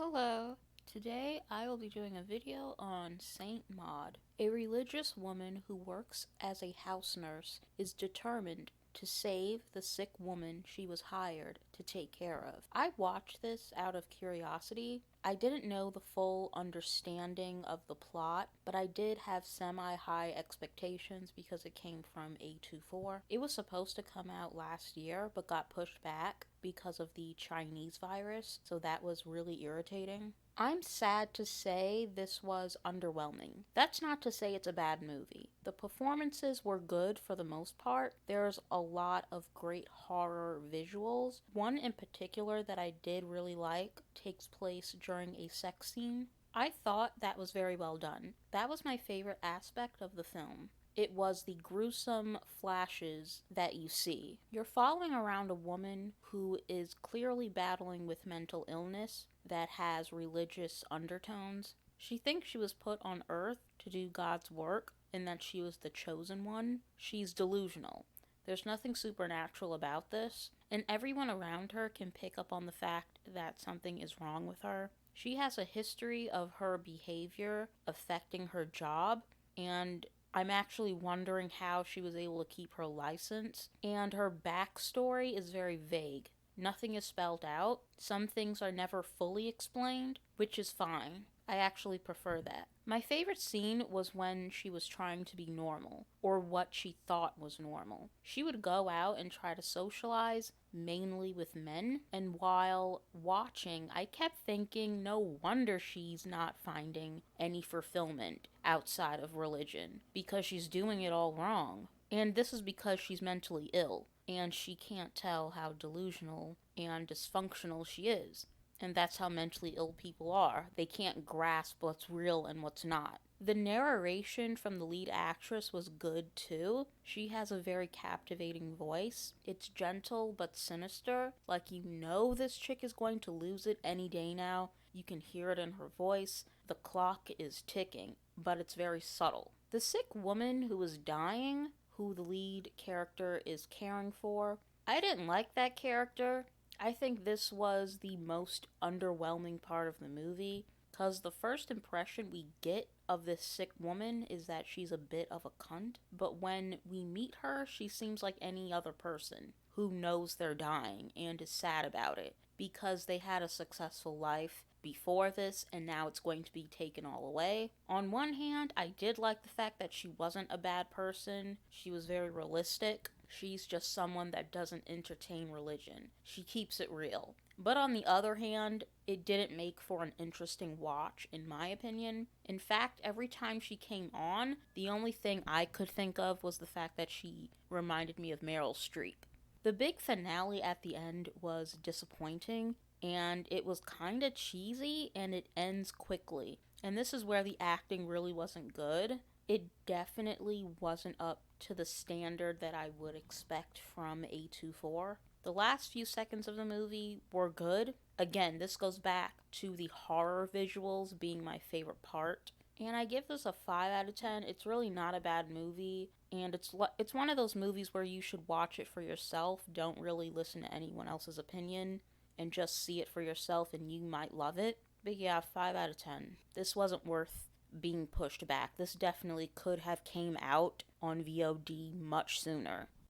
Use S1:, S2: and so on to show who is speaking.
S1: Hello! Today I will be doing a video on Saint Maud. A religious woman who works as a house nurse is determined to save the sick woman she was hired to take care of. I watched this out of curiosity. I didn't know the full understanding of the plot, but I did have semi-high expectations because it came from A24. It was supposed to come out last year, but got pushed back because of the Chinese virus, so that was really irritating. I'm sad to say this was underwhelming. That's not to say it's a bad movie. The performances were good for the most part. There's a lot of great horror visuals. One in particular that I did really like takes place during a sex scene. I thought that was very well done. That was my favorite aspect of the film. It was the gruesome flashes that you see. You're following around a woman who is clearly battling with mental illness that has religious undertones. She thinks she was put on earth to do God's work and that she was the chosen one. She's delusional. There's nothing supernatural about this, and everyone around her can pick up on the fact that something is wrong with her. She has a history of her behavior affecting her job, and I'm actually wondering how she was able to keep her license, and her backstory is very vague. Nothing is spelled out. Some things are never fully explained, which is fine. I actually prefer that. My favorite scene was when she was trying to be normal, or what she thought was normal. She would go out and try to socialize, mainly with men, and while watching, I kept thinking, no wonder she's not finding any fulfillment outside of religion, because she's doing it all wrong. And this is because she's mentally ill, and she can't tell how delusional and dysfunctional she is. And that's how mentally ill people are. They can't grasp what's real and what's not. The narration from the lead actress was good too. She has a very captivating voice. It's gentle but sinister. Like, you know this chick is going to lose it any day now. You can hear it in her voice. The clock is ticking, but it's very subtle. The sick woman who is dying, who the lead character is caring for, I didn't like that character. I think this was the most underwhelming part of the movie, because the first impression we get of this sick woman is that she's a bit of a cunt, but when we meet her, she seems like any other person who knows they're dying and is sad about it because they had a successful life before this and now it's going to be taken all away. On one hand, I did like the fact that she wasn't a bad person. She was very realistic. She's just someone that doesn't entertain religion. She keeps it real. But on the other hand, it didn't make for an interesting watch, in my opinion. In fact, every time she came on, the only thing I could think of was the fact that she reminded me of Meryl Streep. The big finale at the end was disappointing, and it was kind of cheesy, and it ends quickly. And this is where the acting really wasn't good. It definitely wasn't up to the standard that I would expect from A24. The last few seconds of the movie were good. Again, this goes back to the horror visuals being my favorite part. And I give this a 5 out of 10. It's really not a bad movie. And it's one of those movies where you should watch it for yourself. Don't really listen to anyone else's opinion and just see it for yourself and you might love it. But yeah, 5 out of 10. This wasn't worth being pushed back. This definitely could have came out on VOD much sooner.